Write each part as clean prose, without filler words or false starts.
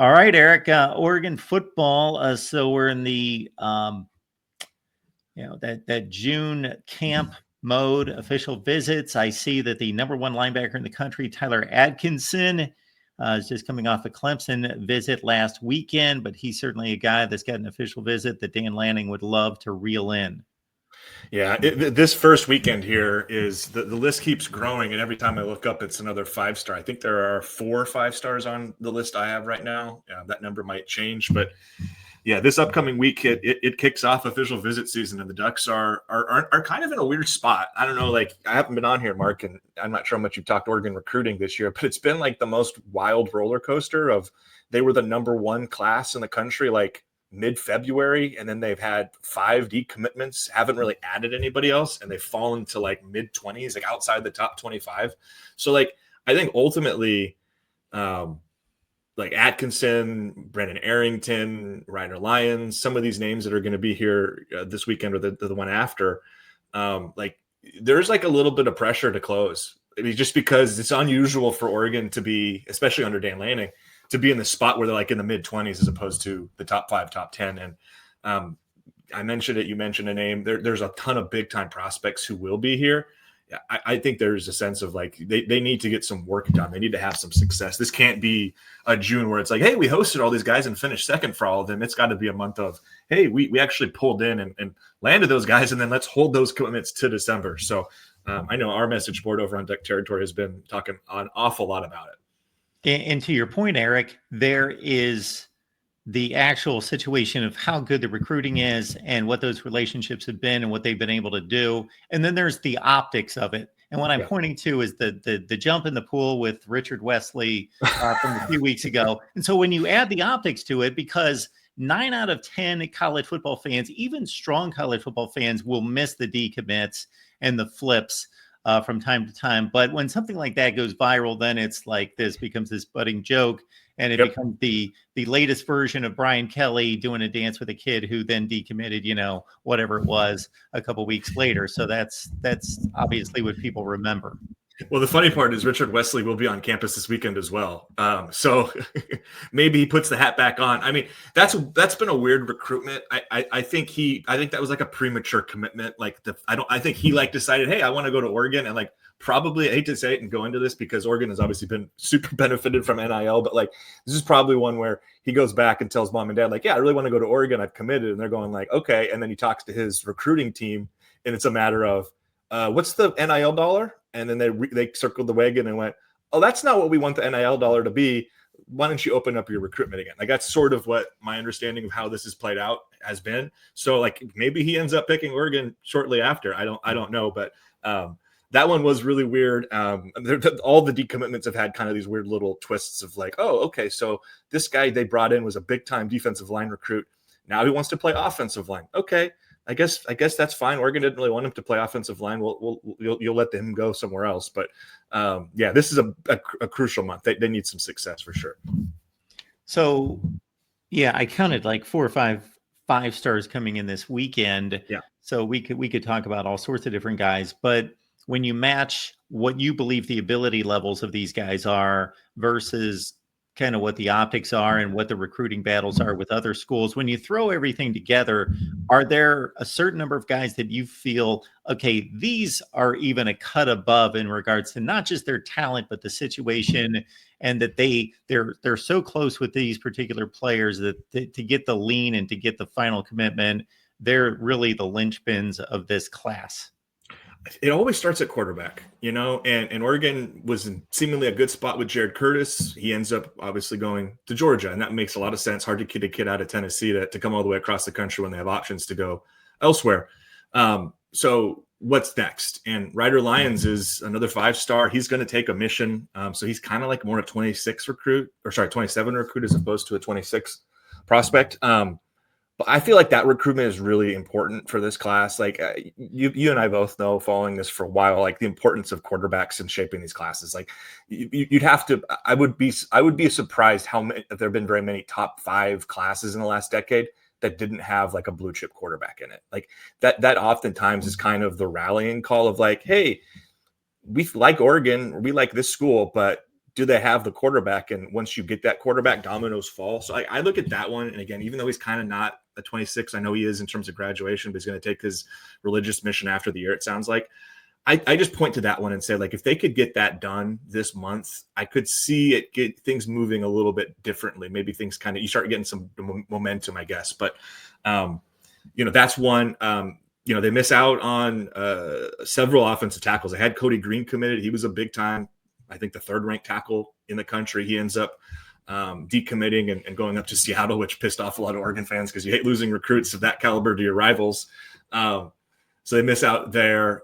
All right, Eric, Oregon football. So we're in the, that June camp mode, official visits. I see that the number one linebacker in the country, Tyler Atkinson, is just coming off a Clemson visit last weekend, but he's certainly a guy that's got an official visit that Dan Lanning would love to reel in. Yeah, this first weekend here is the list keeps growing, and every time I look up, it's another 5-star. I think there are 4 5-stars on the list I have right now. That number might change, but yeah, this upcoming week it kicks off official visit season, and the Ducks are kind of in a weird spot. I don't know, like I haven't been on here, Mark, and I'm not sure how much you've talked Oregon recruiting this year, but it's been like the most wild roller coaster of they were the number one class in the country like mid-February, and then they've had 5 decommitments, haven't really added anybody else, and they've fallen to like mid-20s, like outside the top 25. So like I think ultimately like Atkinson, Brandon Arrington, Ryder Lyons, some of these names that are going to be here this weekend or the one after, like there's like a little bit of pressure to close. I mean, just because it's unusual for Oregon to be, especially under Dan Lanning, to be in the spot where they're like in the mid-20s as opposed to the top 5, top 10. And I mentioned it, you mentioned a name. There's a ton of big-time prospects who will be here. I think there's a sense of like they need to get some work done. They need to have some success. This can't be a June where it's like, hey, we hosted all these guys and finished second for all of them. It's got to be a month of, hey, we actually pulled in and landed those guys, and then let's hold those commitments to December. So I know our message board over on Duck Territory has been talking an awful lot about it. And to your point, Eric, there is the actual situation of how good the recruiting is and what those relationships have been and what they've been able to do. And then there's the optics of it. And what I'm pointing to is the jump in the pool with Richard Wesley from a few weeks ago. And so when you add the optics to it, because 9 out of 10 college football fans, even strong college football fans, will miss the decommits and the flips from time to time. But when something like that goes viral, then it's like this becomes this budding joke. And it becomes the latest version of Brian Kelly doing a dance with a kid who then decommitted, whatever it was a couple weeks later. So that's obviously what people remember. Well, the funny part is Richard Wesley will be on campus this weekend as well. So maybe he puts the hat back on. I mean, that's been a weird recruitment. I think that was like a premature commitment. Like I think he like decided, hey, I want to go to Oregon, and like probably, I hate to say it and go into this because Oregon has obviously been super benefited from NIL, but like this is probably one where he goes back and tells mom and dad, like, yeah, I really want to go to Oregon. I've committed. And they're going like, okay. And then he talks to his recruiting team, and it's a matter of what's the NIL dollar? And then they circled the wagon and went, oh, that's not what we want the NIL dollar to be. Why don't you open up your recruitment again? Like that's sort of what my understanding of how this has played out has been. So like maybe he ends up picking Oregon shortly after. I don't know, but that one was really weird. All the decommitments have had kind of these weird little twists of like, oh, okay, so this guy they brought in was a big time defensive line recruit. Now he wants to play offensive line. Okay. I guess that's fine. Oregon didn't really want him to play offensive line. You'll let him go somewhere else. But yeah, this is a crucial month. They need some success for sure. So yeah, I counted like 4 or 5 stars coming in this weekend. Yeah. So we could talk about all sorts of different guys, but when you match what you believe the ability levels of these guys are versus kind of what the optics are and what the recruiting battles are with other schools, when you throw everything together, are there a certain number of guys that you feel, okay, these are even a cut above in regards to not just their talent, but the situation, and that they're so close with these particular players that to get the lean and to get the final commitment, they're really the linchpins of this class? It always starts at quarterback, and Oregon was in seemingly a good spot with Jared Curtis. He ends up obviously going to Georgia, and that makes a lot of sense. Hard to get a kid out of Tennessee to come all the way across the country when they have options to go elsewhere. So what's next? And Ryder Lyons is another 5-star. He's going to take a mission. So he's kind of like more a 27 recruit as opposed to a 26 prospect. But I feel like that recruitment is really important for this class. Like you and I both know, following this for a while, like the importance of quarterbacks in shaping these classes. Like you'd have to. I would be surprised how many, if there have been very many top 5 classes in the last decade that didn't have like a blue chip quarterback in it. Like that oftentimes is kind of the rallying call of like, hey, we like Oregon, we like this school, but do they have the quarterback? And once you get that quarterback, dominoes fall. So I look at that one. And again, even though he's kind of not a 26, I know he is in terms of graduation, but he's going to take his religious mission after the year, it sounds like. I just point to that one and say, like, if they could get that done this month, I could see it get things moving a little bit differently. Maybe things kind of, you start getting some momentum, I guess. But, that's one. They miss out on several offensive tackles. They had Cody Green committed. He was a big time, I think the 3rd ranked tackle in the country. He ends up decommitting and going up to Seattle, which pissed off a lot of Oregon fans because you hate losing recruits of that caliber to your rivals. So they miss out there.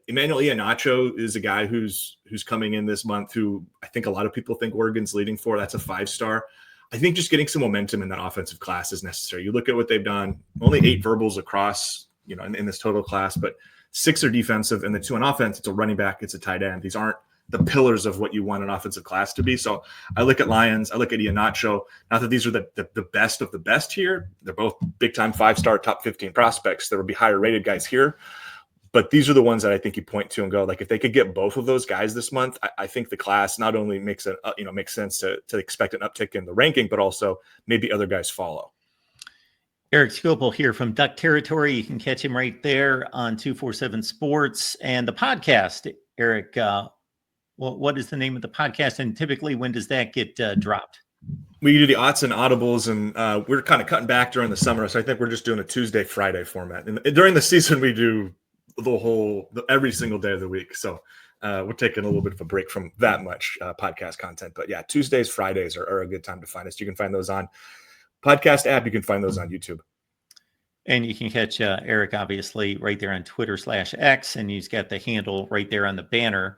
Emmanuel Iheanacho is a guy who's coming in this month who I think a lot of people think Oregon's leading for. That's a 5-star. I think just getting some momentum in that offensive class is necessary. You look at what they've done, only 8 verbals across, in this total class, but 6 are defensive and the 2 on offense. It's a running back, it's a tight end. These aren't the pillars of what you want an offensive class to be. So I look at Lions, I look at Iheanacho. Not that these are the best of the best here. They're both big time 5-star top 15 prospects. There would be higher rated guys here, but these are the ones that I think you point to and go, like, if they could get both of those guys this month, I think the class not only makes sense to expect an uptick in the ranking, but also maybe other guys follow. Eric Skopel here from Duck Territory. You can catch him right there on 247 Sports and the podcast. Eric, what is the name of the podcast? And typically, when does that get dropped? We do the odds and audibles, and we're kind of cutting back during the summer. So I think we're just doing a Tuesday, Friday format. And during the season, we do every single day of the week. So we're taking a little bit of a break from that much podcast content. But yeah, Tuesdays, Fridays are a good time to find us. You can find those on podcast app. You can find those on YouTube. And you can catch Eric, obviously, right there on Twitter/X. And he's got the handle right there on the banner.